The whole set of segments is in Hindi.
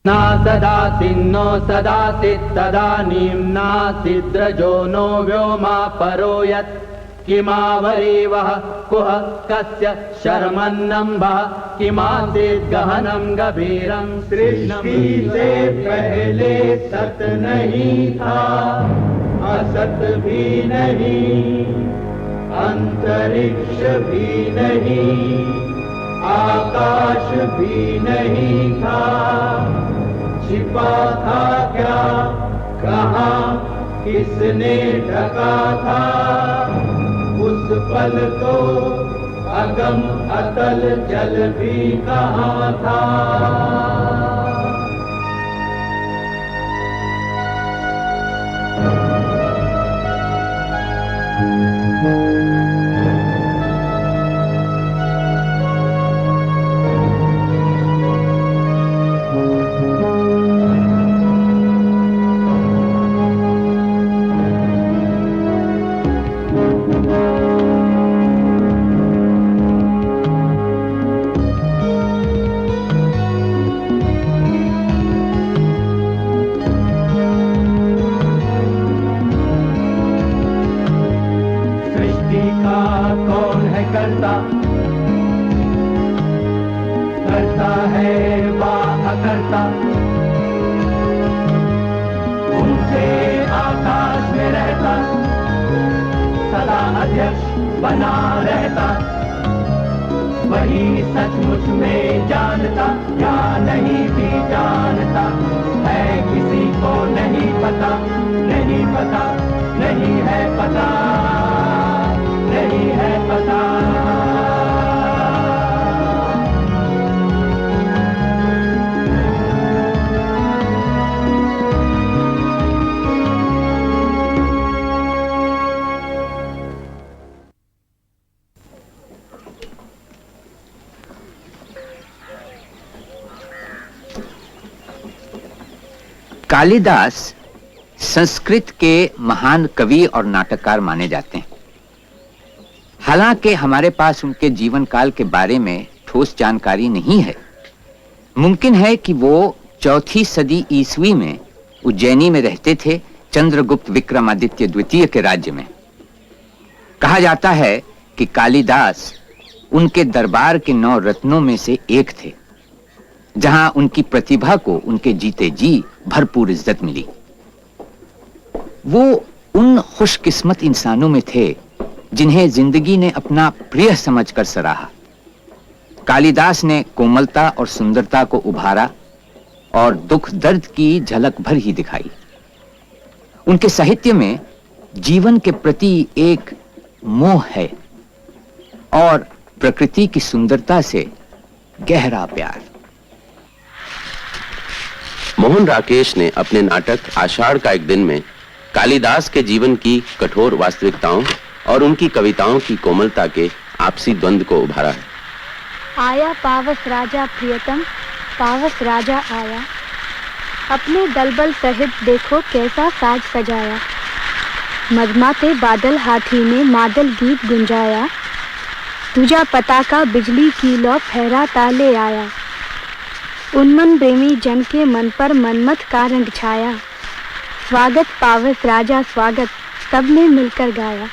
न सदासिन्नो सदासित् तदानीं नासिद्रजो नो व्योमा परो यत् किमावरीवः कुह कस्य शर्मन्नम्भः किमासीत् गहनं गभीरं सृष्टि से पहले सत नहीं था, असत भी नहीं, अंतरिक्ष भी नहीं, आकाश भी नहीं था। छिपा था क्या, कहाँ, किसने ढका था? उस पल तो अगम अतल जल भी कहाँ था। करता करता है वाह करता, उनसे आकाश में रहता, सदा अध्यक्ष बना रहता। वही सचमुच में जानता या नहीं भी जानता है, किसी को नहीं पता, नहीं पता, नहीं है पता, नहीं है पता। कालिदास संस्कृत के महान कवि और नाटककार माने जाते हैं। हालांकि हमारे पास उनके जीवन काल के बारे में ठोस जानकारी नहीं है। मुमकिन है कि वो 4वीं सदी ईस्वी में उज्जैनी में रहते थे, चंद्रगुप्त विक्रमादित्य द्वितीय के राज्य में। कहा जाता है कि कालिदास उनके दरबार के 9 रत्नों में से एक थे, जहां उनकी प्रतिभा को उनके जीते जी भरपूर इज्जत मिली। वो उन खुशकिस्मत इंसानों में थे जिन्हें जिंदगी ने अपना प्रिय समझकर सराहा। कालिदास ने कोमलता और सुंदरता को उभारा और दुख दर्द की झलक भर ही दिखाई। उनके साहित्य में जीवन के प्रति एक मोह है और प्रकृति की सुंदरता से गहरा प्यार। मोहन राकेश ने अपने नाटक आषाढ़ का एक दिन में कालिदास के जीवन की कठोर वास्तविकताओं और उनकी कविताओं की कोमलता के आपसी द्वंद्व को उभारा है। आया पावस राजा प्रियतम, पावस राजा आया, अपने दलबल सहित देखो कैसा साज सजाया। मधमाते बादल हाथी ने मादल गीत गुंजाया, तुझा पताका बिजली की लौ फहरा ताले आया। उन्मन प्रेमी जन के मन पर मनमत का रंग छाया, स्वागत पावस राजा स्वागत, सबने मिलकर गाया।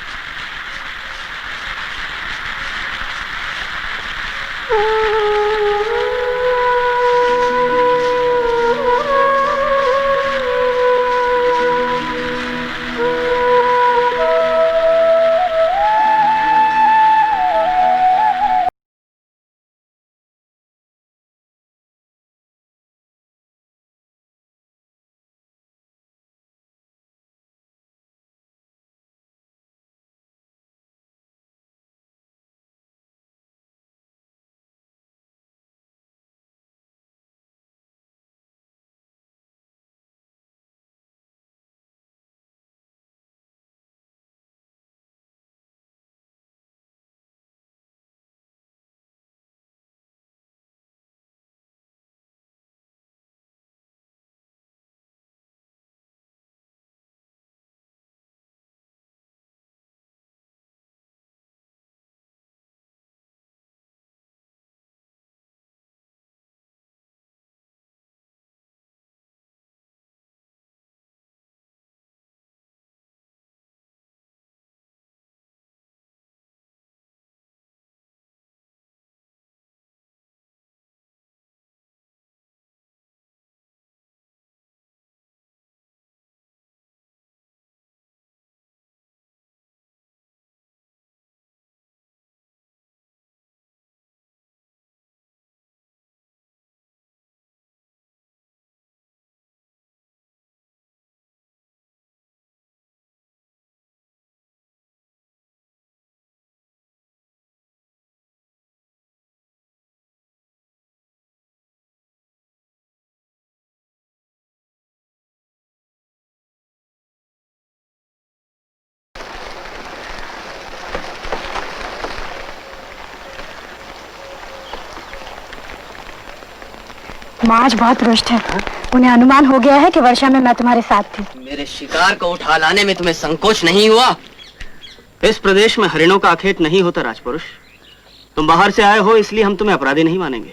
माँ आज बहुत रुष्ट है। उन्हें अनुमान हो गया है कि वर्षा में मैं तुम्हारे साथ थी। मेरे शिकार को उठा लाने में तुम्हें संकोच नहीं हुआ? इस प्रदेश में हरिणों का आखेट नहीं होता राजपुरुष। तुम बाहर से आए हो इसलिए हम तुम्हें अपराधी नहीं मानेंगे।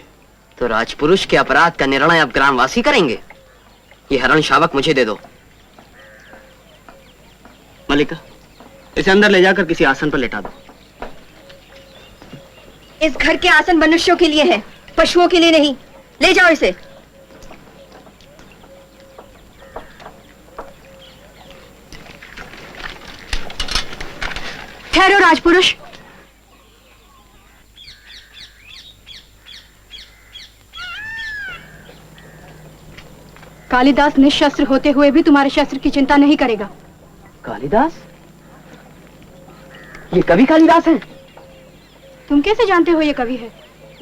तो राजपुरुष के अपराध का निर्णय अब ग्रामवासी करेंगे। ये हरण शावक मुझे दे दो। मल्लिका, इसे अंदर ले जाकर किसी आसन पर लेटा दो। इस घर के आसन मनुष्यों के लिए है, पशुओं के लिए नहीं। ले जाओ इसे। ठहरो राजपुरुष। कालिदास निशस्त्र होते हुए भी तुम्हारे शस्त्र की चिंता नहीं करेगा। कालिदास? ये कवि कालिदास है? तुम कैसे जानते हो ये कवि है?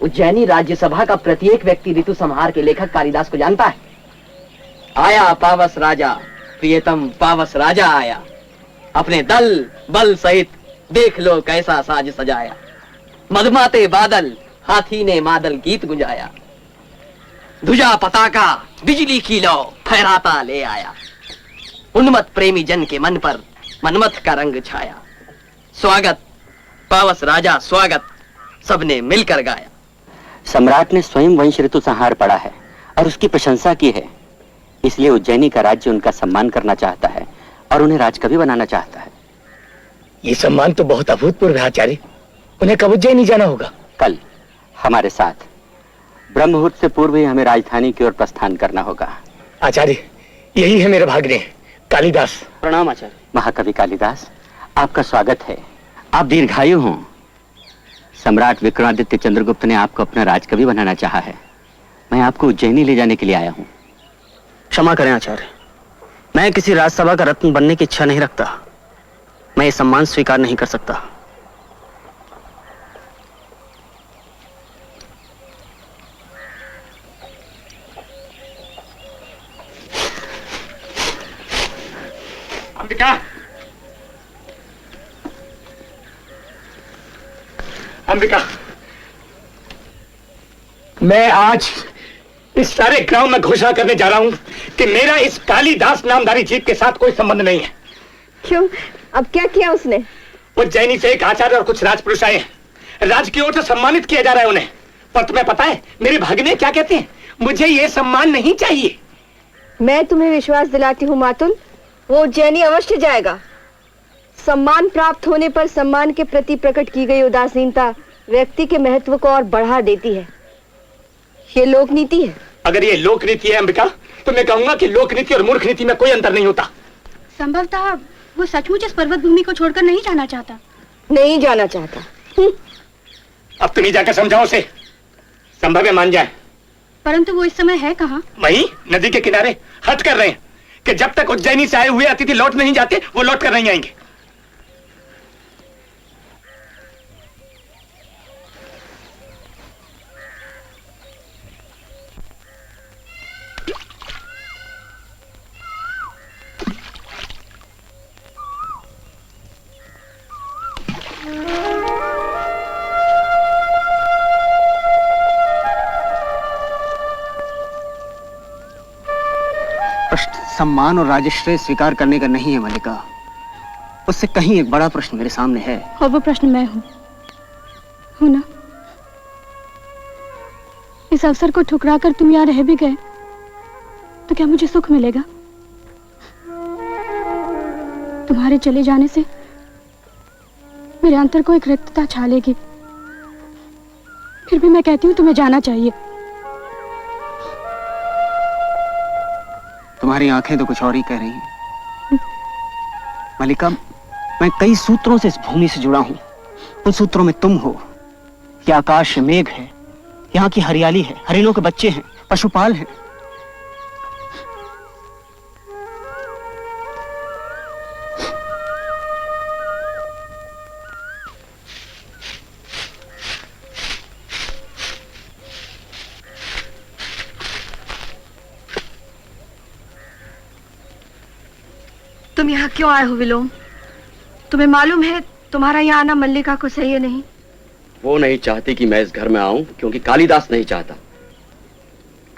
उज्जैनी राज्यसभा का प्रत्येक व्यक्ति ऋतु संहार के लेखक कालिदास को जानता है। आया पावस राजा, प्रियतम पावस राजा आया। अपने दल बल सहित देख लो कैसा साज सजाया। मधुमाते बादल, हाथी ने मादल गीत गुंजाया। ध्वजा पताका बिजली की लो फहराता ले आया। उन्मत्त प्रेमी जन के मन पर मनमथ का रंग छाया। स्वागत पावस राजा स्वागत, सबने मिलकर गाया। सम्राट ने स्वयं वंश ऋतु संहार पढ़ा है और उसकी प्रशंसा की है। इसलिए उज्जैनी का राज्य उनका सम्मान करना चाहता है और उन्हें राजकवि बनाना चाहता है। ये सम्मान तो बहुत अभूतपूर्व है आचार्य। उन्हें कब उज्जैनी जाना होगा? कल हमारे साथ। ब्रह्म मुहूर्त से पूर्व ही हमें राजधानी की ओर प्रस्थान करना होगा। आचार्य, यही है मेरे भाग्ने कालिदास। प्रणाम आचार्य। महाकवि कालिदास, आपका स्वागत है। आप दीर्घायु हों। सम्राट विक्रमादित्य चंद्रगुप्त ने आपको अपना राजकवि बनाना चाहा है। मैं आपको उज्जैनी ले जाने के लिए आया हूँ। क्षमा करें आचार्य, मैं किसी राजसभा का रत्न बनने की इच्छा नहीं रखता। मैं ये सम्मान स्वीकार नहीं कर सकता। अंबिका, अंबिका, मैं आज इस सारे ग्राम में घोषणा करने जा रहा हूं कि मेरा इस कालिदास नामधारी जीव के साथ कोई संबंध नहीं है। क्यों? अब क्या किया उसने? उज्जैनी से एक आचार्य और कुछ राजपुरुष आए हैं। राज की ओर से सम्मानित किया जा रहा है उन्हें। पर तुम्हें पता है मेरे भाग्ने क्या कहते हैं? मुझे ये सम्मान नहीं चाहिए। मैं तुम्हें विश्वास दिलाती हूँ मातुल, वो उज्जैनी अवश्य जाएगा। सम्मान प्राप्त होने पर सम्मान के प्रति प्रकट की गई उदासीनता व्यक्ति के महत्व को और बढ़ा देती है। ये लोक नीति है। अगर ये लोक नीति है अंबिका, तो मैं कहूंगा कि लोक नीति और मूर्ख नीति में कोई अंतर नहीं होता। संभवतः वो सचमुच इस पर्वत भूमि को छोड़कर नहीं जाना चाहता। नहीं जाना चाहता। अब तुम ही जाकर समझाओ उसे। संभव है मान जाए। परंतु वो इस समय है कहाँ? वहीं नदी के किनारे हट कर रहे हैं कि जब तक उज्जैनी से आए हुए अतिथि लौट नहीं जाते वो लौट कर नहीं आएंगे। सम्मान और राजश्रेय स्वीकार करने का नहीं है मल्लिका। उससे कहीं एक बड़ा प्रश्न मेरे सामने है। और वो प्रश्न मैं हूँ ना? इस अवसर को ठुकरा कर तुम यहाँ रह भी गए तो क्या मुझे सुख मिलेगा? तुम्हारे चले जाने से मेरे अंतर को एक रिक्तता छा लेगी। फिर भी मैं कहती हूँ तुम्हें जाना चाहिए। तुम्हारी आंखें तो कुछ और ही कह रही हैं। मल्लिका, मैं कई सूत्रों से इस भूमि से जुड़ा हूं। उन सूत्रों में तुम हो। ये आकाश मेघ है, यहाँ की हरियाली है, हरिणों के बच्चे हैं, पशुपाल हैं। तुम यहाँ क्यों आए हो विलोम? तुम्हें मालूम है तुम्हारा यहाँ आना मल्लिका को सही है नहीं? वो नहीं चाहती कि मैं इस घर में आऊं क्योंकि कालिदास नहीं चाहता।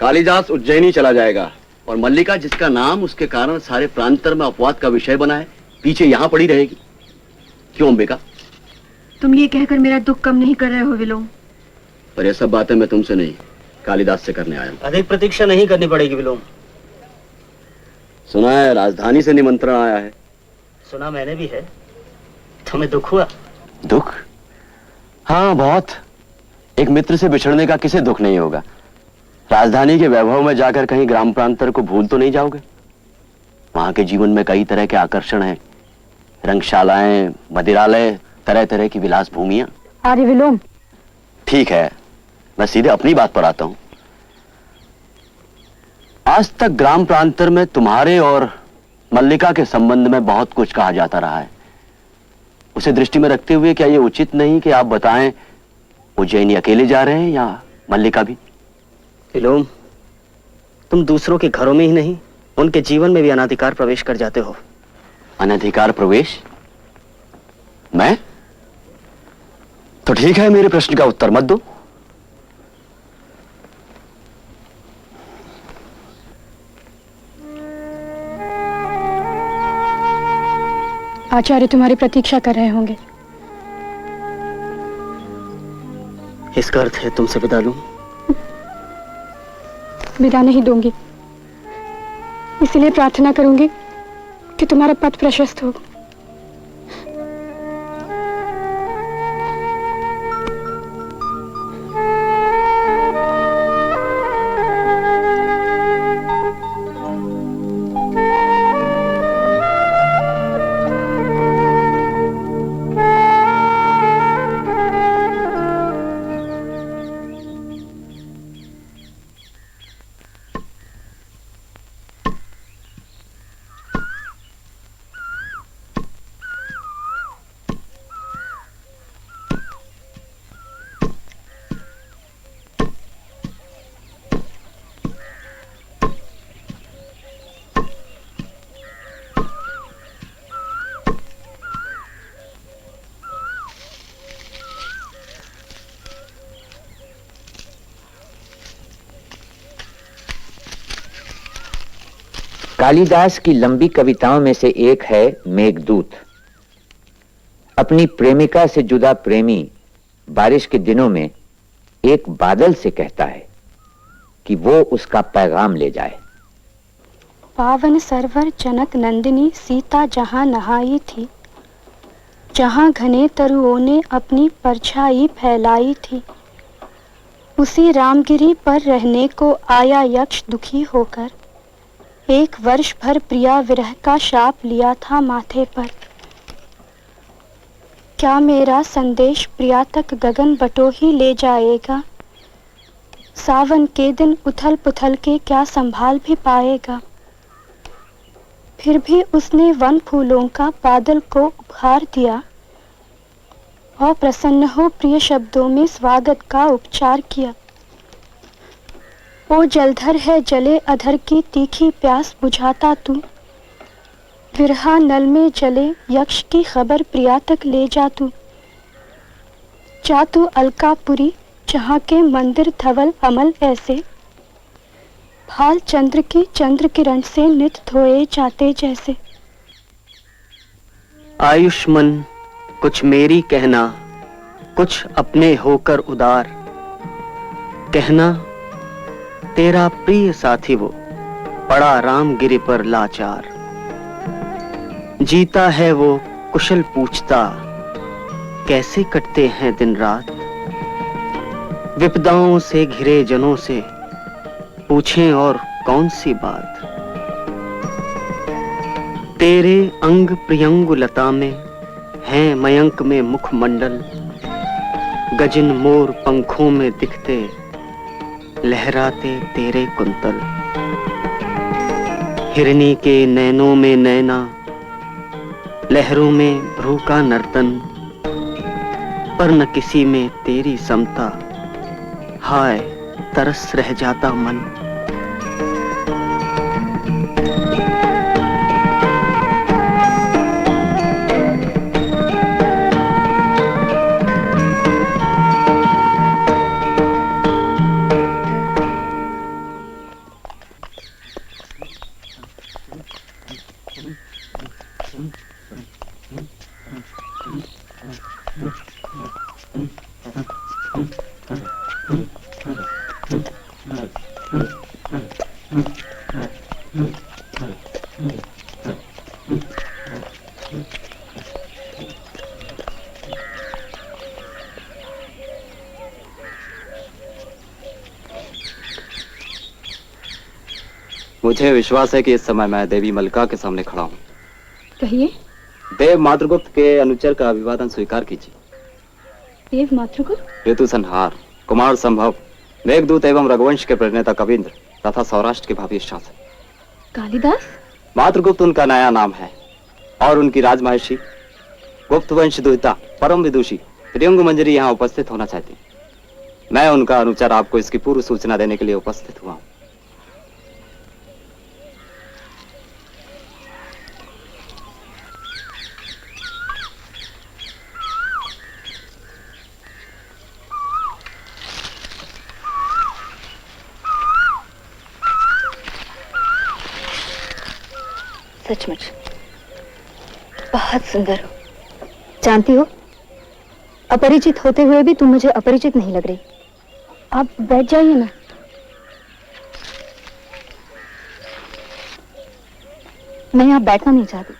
कालिदास उज्जैनी चला जाएगा और मल्लिका, जिसका नाम उसके कारण सारे प्रांतर में अपवाद का विषय बना है, पीछे यहां पड़ी रहेगी। क्यों अंबिका? तुम ये कहकर मेरा दुख कम नहीं कर रहे हो विलोम। पर ये सब बातें मैं तुमसे नहीं, कालिदास से करने आया हूं। अधिक प्रतीक्षा नहीं करनी पड़ेगी विलोम। सुना है राजधानी से निमंत्रण आया है। सुना मैंने भी है। तुम्हें दुख हुआ? दुख? हाँ, बहुत। एक मित्र से बिछड़ने का किसे दुख नहीं होगा। राजधानी के वैभव में जाकर कहीं ग्राम प्रांतर को भूल तो नहीं जाओगे? वहां के जीवन में कई तरह के आकर्षण हैं, रंगशालाएं, मदिरालय, तरह तरह की विलास भूमियां। आर्य विलोम। ठीक है, मैं सीधे अपनी बात पर आता हूं। आज तक ग्राम प्रांतर में तुम्हारे और मल्लिका के संबंध में बहुत कुछ कहा जाता रहा है। उसे दृष्टि में रखते हुए क्या यह उचित नहीं कि आप बताएं, उज्जैनी अकेले जा रहे हैं या मल्लिका भी? विलोम, तुम दूसरों के घरों में ही नहीं, उनके जीवन में भी अनाधिकार प्रवेश कर जाते हो। अनधिकार प्रवेश? मैं? तो ठीक है, मेरे प्रश्न का उत्तर मत दो। आचार्य तुम्हारी प्रतीक्षा कर रहे होंगे। इसका अर्थ है तुमसे विदा लूं? विदा नहीं दूंगी, इसलिए प्रार्थना करूंगी कि तुम्हारा पथ प्रशस्त हो। कालिदास की लंबी कविताओं में से एक है मेघदूत। अपनी प्रेमिका से जुदा प्रेमी बारिश के दिनों में एक बादल से कहता है कि वो उसका पैगाम ले जाए। पावन सरवर जनक नंदिनी सीता जहां नहाई थी, जहां घने तरुओं ने अपनी परछाई फैलाई थी, उसी रामगिरी पर रहने को आया यक्ष दुखी होकर, एक वर्ष भर प्रिया विरह का शाप लिया था माथे पर। क्या मेरा संदेश प्रिया तक गगन बटो ही ले जाएगा? सावन के दिन उथल पुथल के क्या संभाल भी पाएगा? फिर भी उसने वन फूलों का बादल को उपहार दिया और प्रसन्न हो प्रिय शब्दों में स्वागत का उपचार किया। ओ जलधर है जले अधर की तीखी प्यास बुझाता तू, विरहा नल में जले यक्ष की खबर प्रिया तक ले जा तू। जा तू अलकापुरी जहाँ के मंदिर धवल अमल ऐसे, भाल चंद्र की चंद्र किरण से नित धोए जाते जैसे। आयुष्मन कुछ मेरी कहना, कुछ अपने होकर उदार, कहना तेरा प्रिय साथी वो पड़ा रामगिरी पर लाचार। जीता है वो कुशल पूछता, कैसे कटते हैं दिन रात। विपदाओं से घिरे जनों से पूछें और कौन सी बात। तेरे अंग प्रियंगुलता में हैं मयंक में मुखमंडल, गजिन मोर पंखों में दिखते लहराते तेरे कुंतल। हिरनी के नैनों में नैना, लहरों में भ्रू का नर्तन, पर न किसी में तेरी समता, हाय तरस रह जाता मन। मुझे विश्वास है कि इस समय मैं देवी मल्लिका के सामने खड़ा हूँ। कहिए। देव मातृगुप्त के अनुचर का अभिवादन स्वीकार कीजिए। देव मातृगुप्त? ऋतु संहार, कुमार संभव, मेघदूत एवं रघुवंश के प्रणेता कविंद्र तथा सौराष्ट्र के भावी शासक कालिदास। मातृगुप्त उनका नया नाम है और उनकी राजमहिषी गुप्त वंश दुहिता परम विदुषी त्रियंग मंजरी यहाँ उपस्थित होना चाहती। मैं उनका अनुचर आपको इसकी पूर्व सूचना देने के लिए उपस्थित हुआ हूँ। सचमुच बहुत सुंदर हो। जानती हो, अपरिचित होते हुए भी तुम मुझे अपरिचित नहीं लग रही। आप बैठ जाइए ना। मैं यहाँ बैठना नहीं चाहती।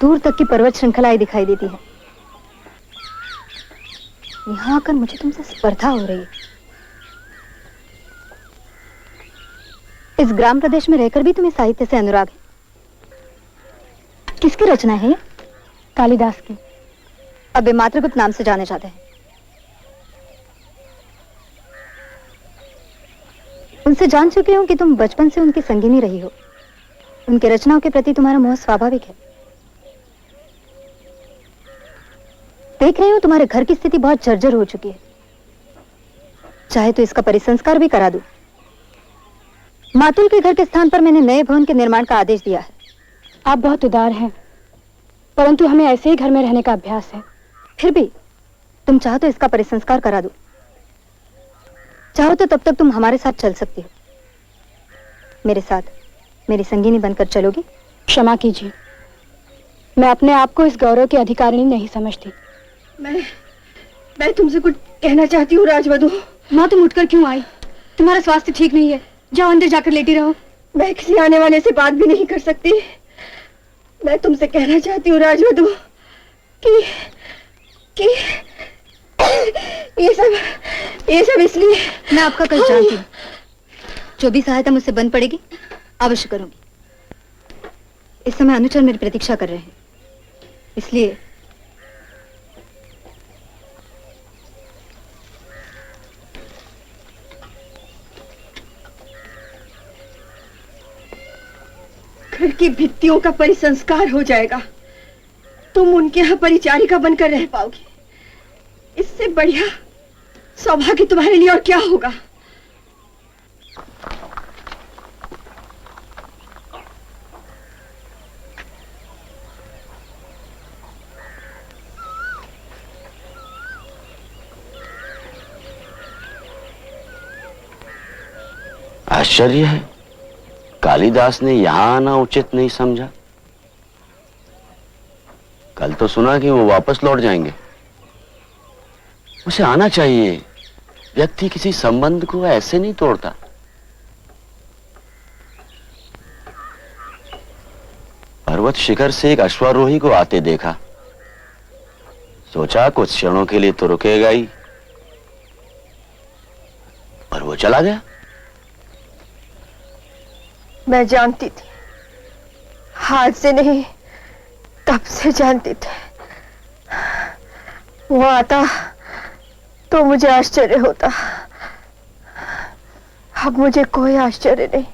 दूर तक की पर्वत श्रृंखलाएं दिखाई देती है। यहाँ आकर मुझे तुमसे स्पर्धा हो रही है। इस ग्राम प्रदेश में रहकर भी तुम्हें साहित्य से अनुराग है। किसकी रचना है? कालिदास की। अब वे मातृगुप्त नाम से जाने जाते हैं। उनसे जान चुकी हूं कि तुम बचपन से उनकी संगिनी रही हो। उनके रचनाओं के प्रति तुम्हारा मोह स्वाभाविक है। देख रही हूं तुम्हारे घर की स्थिति बहुत जर्जर हो चुकी है। चाहे तो इसका परिसंस्कार भी करा दूं। मातुल के घर के स्थान पर मैंने नए भवन के निर्माण का आदेश दिया है। आप बहुत उदार हैं, परंतु हमें ऐसे ही घर में रहने का अभ्यास है। फिर भी तुम चाहो तो इसका परिसंस्कार करा दो। चाहो तो तब तक तुम हमारे साथ चल सकती हो। मेरे साथ मेरी संगिनी बनकर चलोगी? क्षमा कीजिए, मैं अपने आप को इस गौरव की अधिकारिणी नहीं समझती। मैं तुमसे कुछ कहना चाहती हूँ राजवधु। माँ, तुम उठकर क्यों आई? तुम्हारा स्वास्थ्य ठीक नहीं है। जाओ अंदर जाकर लेटी रहो। मैं किसी आने वाले से बात भी नहीं कर सकती। मैं तुमसे कहना चाहती हूँ राजवधु कि ये सब इसलिए। मैं आपका कल जानती हूँ। जो भी सहायता मुझसे बन पड़ेगी अवश्य करूंगी। इस समय अनुचर मेरी प्रतीक्षा कर रहे हैं, इसलिए घर की भित्तियों का परिसंस्कार हो जाएगा। तुम उनके यहाँ परिचारिका बनकर रह पाओगी। इससे बढ़िया सौभाग्य तुम्हारे लिए और क्या होगा? आश्चर्य है, कालिदास ने यहां आना उचित नहीं समझा। कल तो सुना कि वो वापस लौट जाएंगे। उसे आना चाहिए। व्यक्ति किसी संबंध को ऐसे नहीं तोड़ता। पर्वत शिखर से एक अश्वारोही को आते देखा। सोचा कुछ क्षणों के लिए तो रुकेगा ही, पर वो चला गया। मैं जानती थी, हाथ से नहीं तब से जानती थी। वो आता तो मुझे आश्चर्य होता। अब मुझे कोई आश्चर्य नहीं।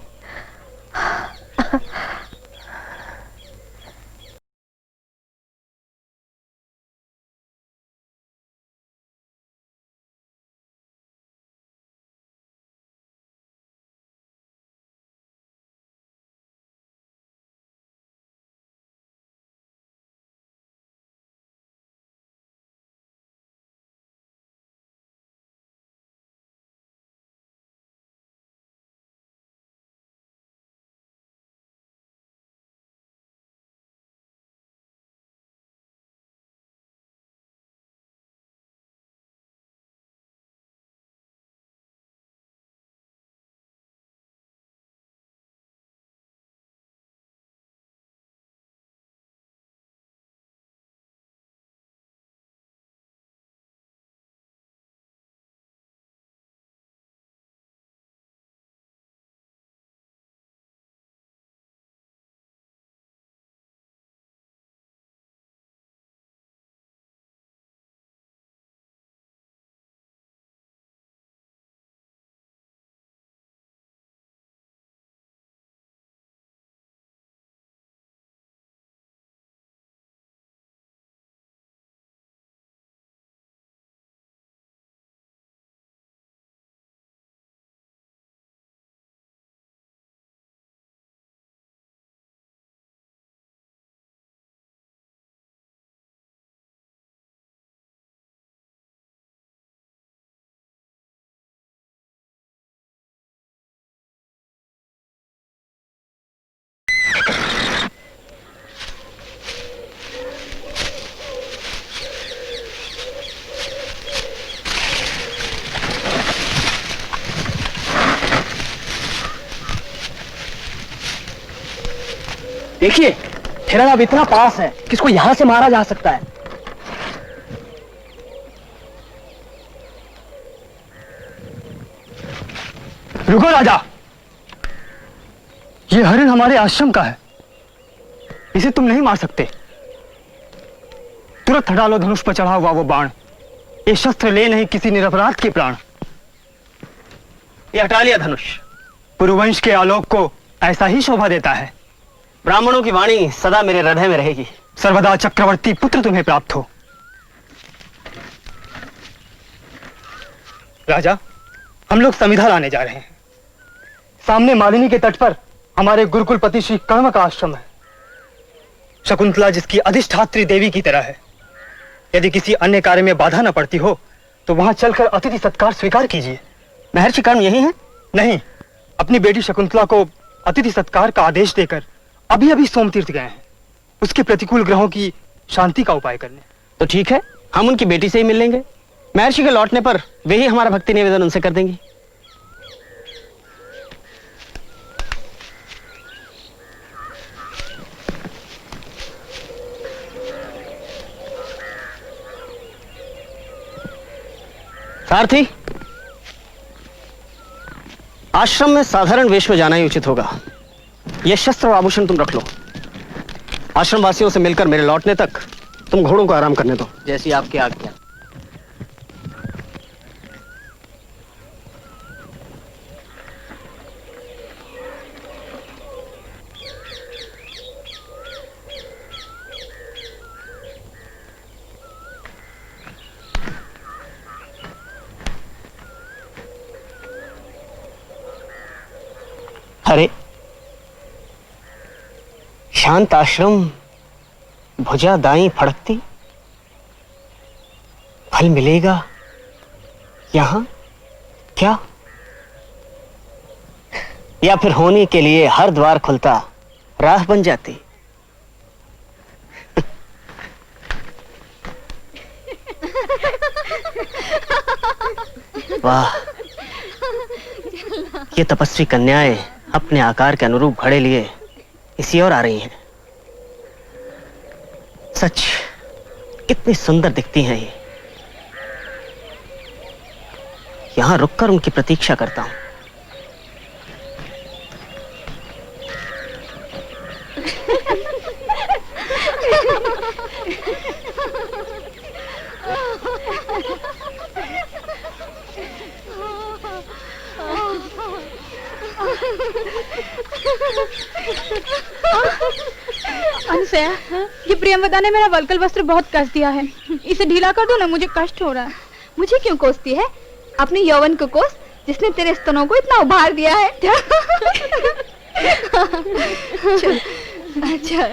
देखिए, हिरण अब इतना पास है कि इसको यहां से मारा जा सकता है। रुको राजा, ये हरिण हमारे आश्रम का है, इसे तुम नहीं मार सकते। तुरंत हटा लो धनुष पर चढ़ा हुआ वो बाण। ये शस्त्र ले नहीं किसी निरपराध के प्राण। ये हटा लिया धनुष। पुरुवंश के आलोक को ऐसा ही शोभा देता है। ब्राह्मणों की वाणी सदा मेरे हृदय में रहेगी। सर्वदा चक्रवर्ती पुत्र तुम्हें प्राप्त हो। राजा, हम लोग समिधा लाने जा रहे हैं। सामने मालिनी के तट पर हमारे गुरुकुलपति श्री कर्ण का आश्रम है। शकुंतला जिसकी अधिष्ठात्री देवी की तरह है, यदि किसी अन्य कार्य में बाधा न पड़ती हो तो वहां चलकर अतिथि सत्कार स्वीकार कीजिए। महर्षि कर्ण यही है? नहीं, अपनी बेटी शकुंतला को अतिथि सत्कार का आदेश देकर अभी अभी सोमतीर्थ गए हैं, उसके प्रतिकूल ग्रहों की शांति का उपाय करने। तो ठीक है, हम उनकी बेटी से ही मिल लेंगे। महर्षि के लौटने पर वे ही हमारा भक्ति निवेदन उनसे कर देंगी। सारथी, आश्रम में साधारण वेश में जाना ही उचित होगा। यह शस्त्र और आभूषण तुम रख लो। आश्रम वासियों से मिलकर मेरे लौटने तक तुम घोड़ों को आराम करने दो। जैसी आपकी आज्ञा। अरे, शांत आश्रम, भुजा दाई फड़कती, फल मिलेगा यहां क्या? या फिर होने के लिए हर द्वार खुलता राह बन जाती। वाह, ये तपस्वी कन्याएं अपने आकार के अनुरूप घड़े लिए इसी ओर आ रही हैं। सच कितनी सुंदर दिखती हैं ये। यहां रुककर उनकी प्रतीक्षा करता हूं। अनुसया, ये प्रियंवदा ने मेरा वल्कल वस्त्र बहुत कस दिया है। इसे ढीला कर दो ना, मुझे कष्ट हो रहा है। मुझे क्यों कोसती है? अपने यौवन को कोस, जिसने तेरे स्तनों को इतना उभार दिया है। चल, अच्छा।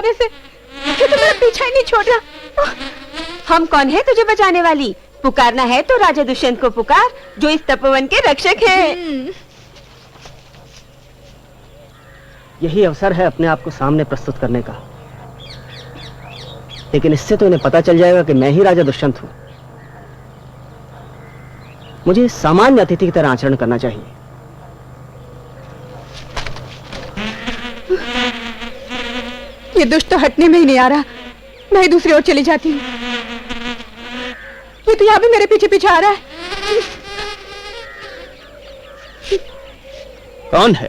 बचाने से, ये तो मेरा पीछा ही नहीं छोड़ रहा। हम कौन है तुझे बचाने वाली? पुकारना है तो राजा दुष्यंत को पुकार, जो इस तपोवन के रक्षक हैं। यही अवसर है अपने आप को सामने प्रस्तुत करने का, लेकिन इससे तो इन्हें पता चल जाएगा कि मैं ही राजा दुष्यंत हूं। मुझे सामान्य अतिथि की तरह आचरण करना चाहिए। ये दुष्ट तो हटने में ही नहीं आ रहा। मैं ही दूसरी ओर चली जाती हूँ। ये तो यहाँ भी मेरे पीछे पीछे आ रहा है। कौन है?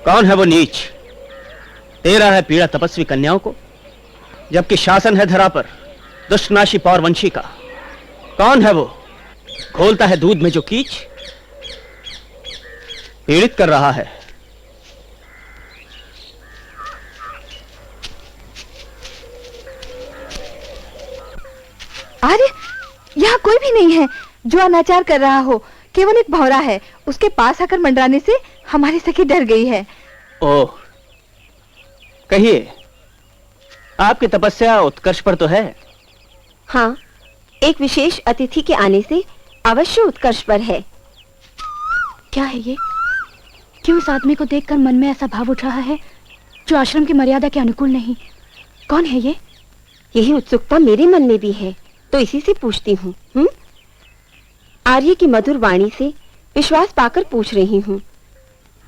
कौन है वो नीच? दे रहा है पीड़ा तपस्वी कन्याओं को, जबकि शासन है धरा पर दुष्टनाशी पौरवंशी का। कौन है वो? घोलता है दूध में जो कीच, पीड़ित कर रहा है। अरे यहाँ कोई भी नहीं है जो अनाचार कर रहा हो, केवल एक भौरा है। उसके पास आकर मंडराने से हमारी सखी डर गई है। ओह, कहिए, आपकी तपस्या उत्कर्ष पर तो है। हाँ, एक विशेष अतिथि के आने से अवश्य उत्कर्ष पर है। क्या है ये? क्यों इस आदमी को देखकर मन में ऐसा भाव उठ रहा है जो आश्रम की मर्यादा के अनुकूल नहीं? कौन है ये? यही उत्सुकता मेरे मन में भी है, तो इसी से पूछती हूँ। आर्य की मधुर वाणी से विश्वास पाकर पूछ रही हूँ।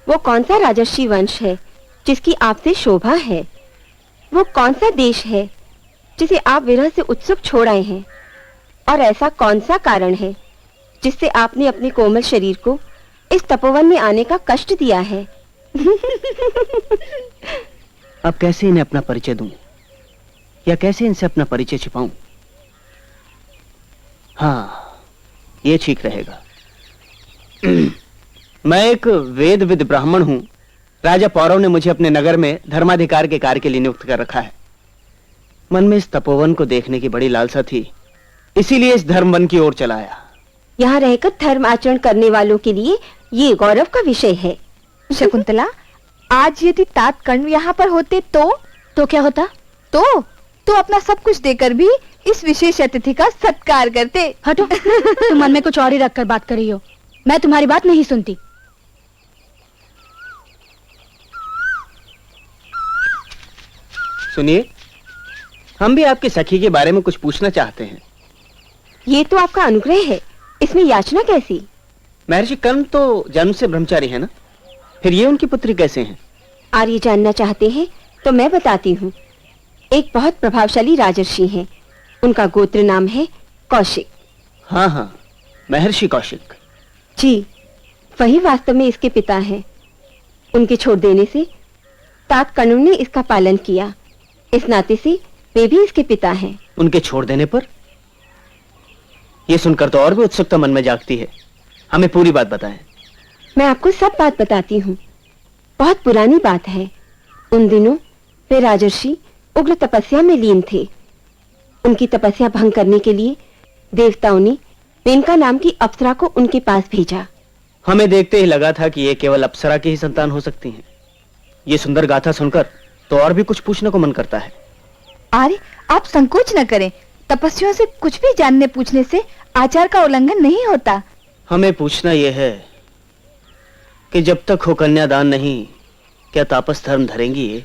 वो कौन सा राजर्षि वंश है जिसकी आपसे शोभा है? वो कौन सा देश है जिसे आप विरह से उत्सुक छोड़ आए हैं? और ऐसा कौन सा कारण है जिससे आपने अपने कोमल शरीर को इस तपोवन में आने का कष्ट दिया है? अब कैसे इन्हें अपना परिचय दूं, या कैसे इनसे अपना परिचय छिपाऊं? हाँ, ये ठीक रहेगा। मैं एक वेद ब्राह्मण हूं। राजा पौरव ने मुझे अपने नगर में धर्माधिकार के कार्य के लिए नियुक्त कर रखा है। मन में इस तपोवन को देखने की बड़ी लालसा थी, इसीलिए इस धर्मवन की ओर चला आया। यहाँ रहकर धर्म आचरण करने वालों के लिए ये गौरव का विषय है। शकुंतला, आज यदि तात कर्ण यहाँ पर होते तो क्या होता? तो अपना सब कुछ देकर भी इस विशेष अतिथि का सत्कार करते। हटो, तुम मन में कुछ और ही रखकर बात कर रही हो। मैं तुम्हारी बात नहीं सुनती। सुनिए, हम भी आपकी सखी के बारे में कुछ पूछना चाहते हैं। ये तो आपका अनुग्रह है, इसमें याचना कैसी? महर्षि कर्ण तो जन्म से ब्रह्मचारी है ना, फिर ये उनकी पुत्री कैसे हैं? आर्य जानना चाहते हैं तो मैं बताती हूँ। एक बहुत प्रभावशाली राजर्षि हैं। उनका गोत्र नाम है कौशिक। हाँ, महर्षि कौशिक। जी, वही वास्तव में इसके पिता हैं। उनके छोड़ देने से तात कर्ण ने इसका पालन किया, इस नाते से वे भी इसके पिता हैं। उनके छोड़ देने पर? यह सुनकर तो और भी उत्सुकता मन में जागती है। हमें पूरी बात बताएं। मैं आपको सब बात बताती हूँ। बहुत पुरानी बात है। उन दिनों वे राजर्षि उग्र तपस्या में लीन थे। उनकी तपस्या भंग करने के लिए देवताओं ने मेनका नाम की अप्सरा को उनके पास भेजा। हमें देखते ही लगा था कि ये केवल अप्सरा की ही संतान हो सकती हैं। ये सुंदर गाथा सुनकर तो और भी कुछ पूछने को मन करता है। अरे, आप संकोच न करें। तपस्वियों से कुछ भी जानने पूछने से आचार का उल्लंघन नहीं होता। हमें पूछना यह है कि जब तक हो कन्यादान नहीं, क्या तापस धर्म धरेंगी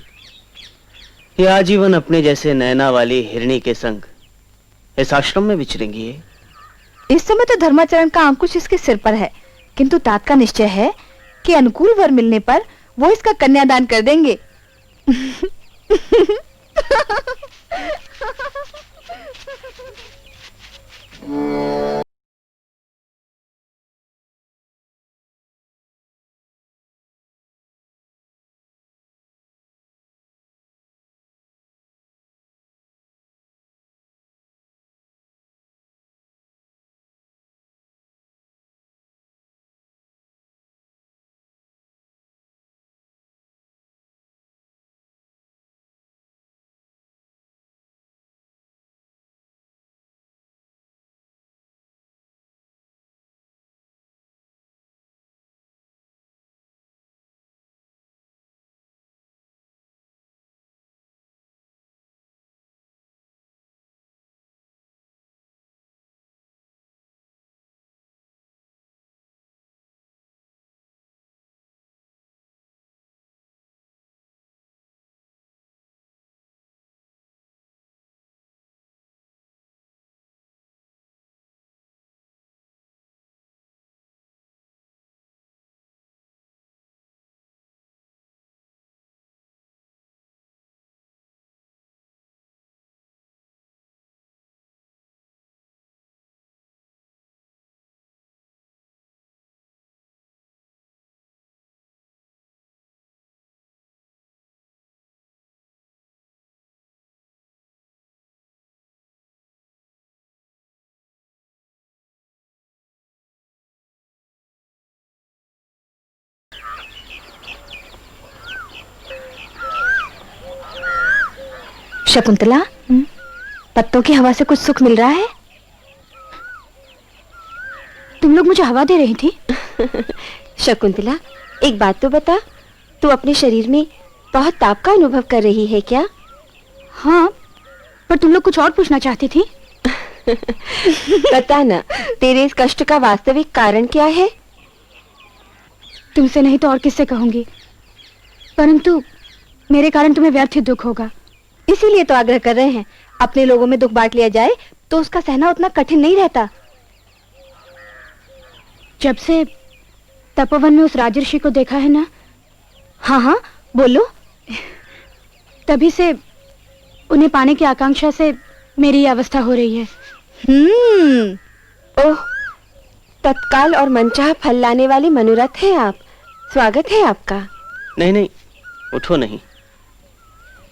ये आजीवन अपने जैसे नैना वाली हिरणी के संग इस आश्रम में विचरेंगी? इस समय तो धर्माचरण का अंकुश इसके सिर पर है, किंतु तात का निश्चय है कि अनुकूल वर मिलने पर वो इसका कन्यादान कर देंगे। शकुंतला, पत्तों की हवा से कुछ सुख मिल रहा है? तुम लोग मुझे हवा दे रही थी? शकुंतला, एक बात तो बता, तू अपने शरीर में बहुत ताप का अनुभव कर रही है क्या? हाँ, पर तुम लोग कुछ और पूछना चाहती थी। बता ना, तेरे इस कष्ट का वास्तविक कारण क्या है? तुमसे नहीं तो और किससे कहूंगी, परंतु मेरे कारण तुम्हें व्यर्थ ही दुख होगा। इसीलिए तो आग्रह कर रहे हैं, अपने लोगों में दुख बांट लिया जाए तो उसका सहना उतना कठिन नहीं रहता। जब से तपोवन में उस राजर्षि को देखा है ना, हाँ हाँ बोलो। तभी से उन्हें पाने की आकांक्षा से मेरी ये अवस्था हो रही है। ओह, तत्काल और मनचाहा फल लाने वाले मनोरथ हैं आप। स्वागत है आपका। नहीं नहीं, उठो नहीं।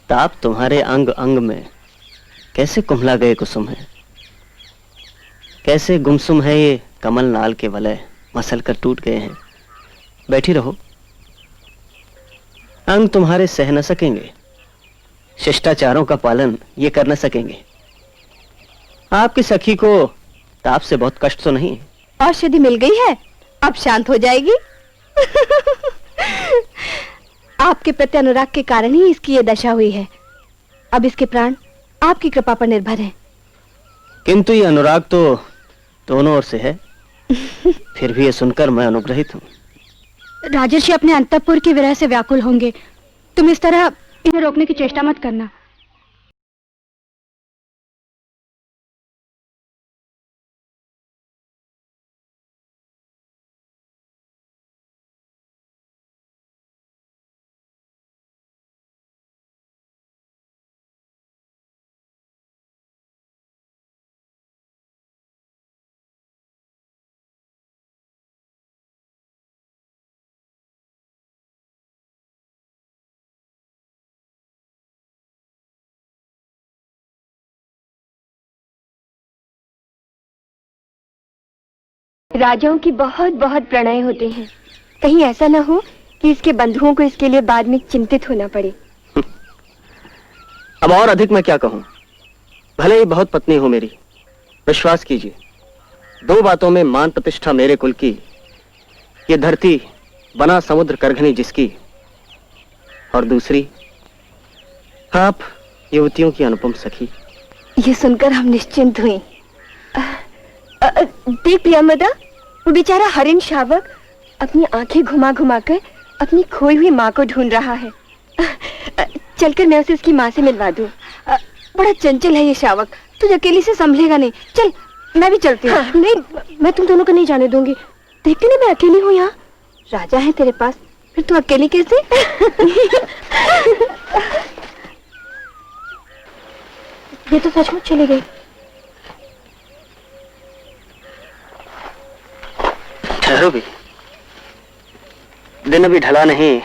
ताप तुम्हारे अंग अंग में कैसे कुम्हला गए कुसुम है, कैसे गुमसुम है ये कमल नाल के वलय, मसल कर टूट गए हैं। बैठी रहो, अंग तुम्हारे सह न सकेंगे, शिष्टाचारों का पालन ये कर न सकेंगे। आपकी सखी को ताप से बहुत कष्ट तो नहीं? औषधि मिल गई है, अब शांत हो जाएगी। आपके प्रति अनुराग के कारण ही इसकी ये दशा हुई है। अब इसके प्राण आपकी कृपा पर निर्भर हैं। किंतु ये अनुराग तो दोनों ओर से है। फिर भी ये सुनकर मैं अनुग्रहित हूँ। राजर्षि अपने अंतःपुर की विरह से व्याकुल होंगे, तुम इस तरह इन्हें रोकने की चेष्टा मत करना। राजाओं की बहुत बहुत प्रणय होते हैं, कहीं ऐसा न हो कि इसके बंधुओं को इसके लिए बाद में चिंतित होना पड़े। अब और अधिक मैं क्या कहूँ। भले ही बहुत पत्नी हो मेरी, विश्वास कीजिए, दो बातों में मान प्रतिष्ठा मेरे कुल की, ये धरती बना समुद्र करघनी जिसकी, और दूसरी आप युवतियों की अनुपम सखी। ये सुनकर हम निश्चिंत हुए। देख प्रियमदा, वो बेचारा हरिण शावक अपनी आंखें घुमा घुमा कर अपनी खोई हुई माँ को ढूंढ रहा है। चलकर मैं उसे उसकी माँ से मिलवा दूं। बड़ा चंचल है ये शावक, तुझे अकेली से संभलेगा नहीं। चल मैं भी चलती हूँ। हाँ। नहीं, मैं तुम दोनों को नहीं जाने दूंगी। देखते ना, मैं अकेली हूँ यहाँ। राजा है तेरे पास, फिर तू अकेली कैसे? ये तो सचमुच चली गई। ठहरो भी, दिन अभी ढला नहीं।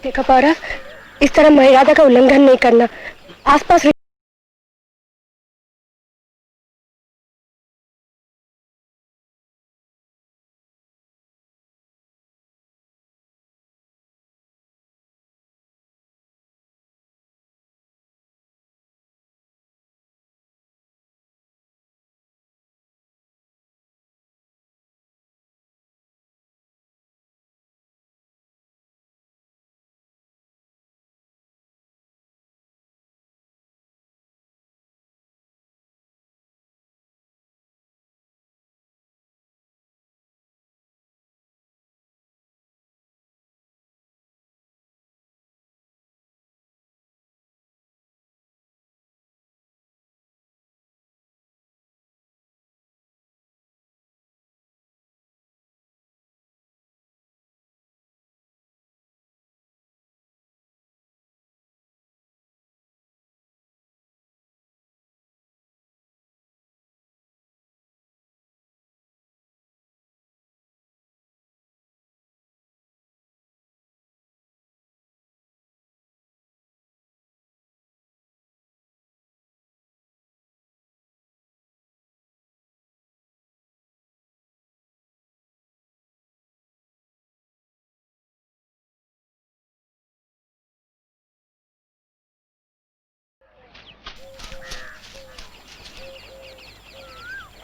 देखा पारा, इस तरह मर्यादा का उल्लंघन नहीं करना। आसपास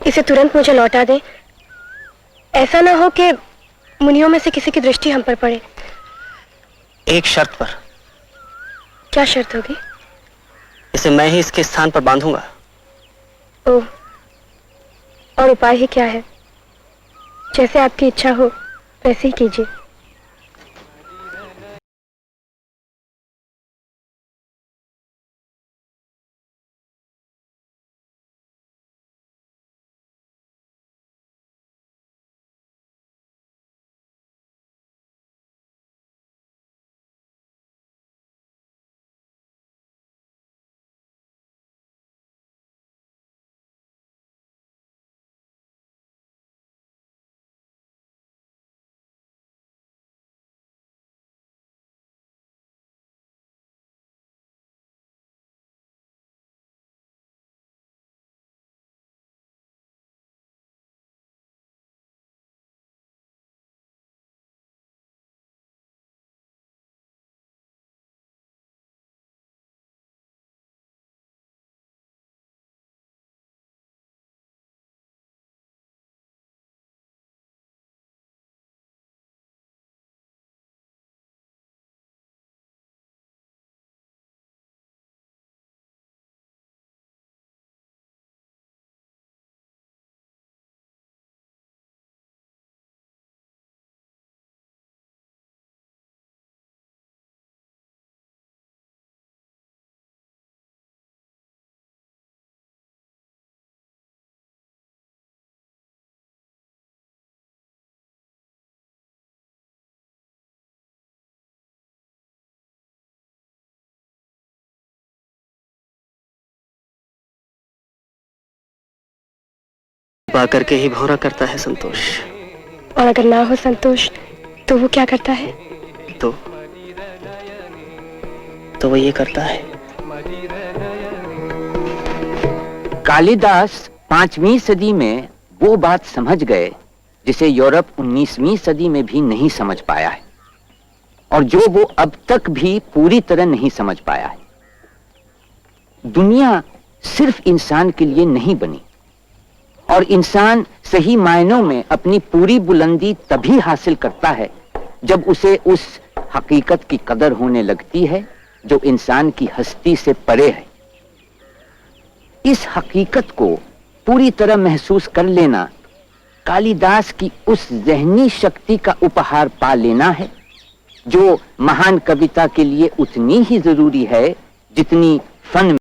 इसे तुरंत मुझे लौटा दे। ऐसा ना हो कि मुनियों में से किसी की दृष्टि हम पर पड़े। एक शर्त पर। क्या शर्त होगी? इसे मैं ही इसके स्थान पर बांधूंगा। ओह, और उपाय ही क्या है? जैसे आपकी इच्छा हो वैसे ही कीजिए। पा करके ही भौरा करता है संतोष। और अगर ना हो संतोष तो वो क्या करता है? तो वो ये करता है। कालिदास 5वीं सदी में वो बात समझ गए जिसे यूरोप 19वीं सदी में भी नहीं समझ पाया है, और जो वो अब तक भी पूरी तरह नहीं समझ पाया है। दुनिया सिर्फ इंसान के लिए नहीं बनी, और इंसान सही मायनों में अपनी पूरी बुलंदी तभी हासिल करता है जब उसे उस हकीकत की कदर होने लगती है जो इंसान की हस्ती से परे है। इस हकीकत को पूरी तरह महसूस कर लेना कालिदास की उस ज़हनी शक्ति का उपहार पा लेना है जो महान कविता के लिए उतनी ही जरूरी है जितनी फन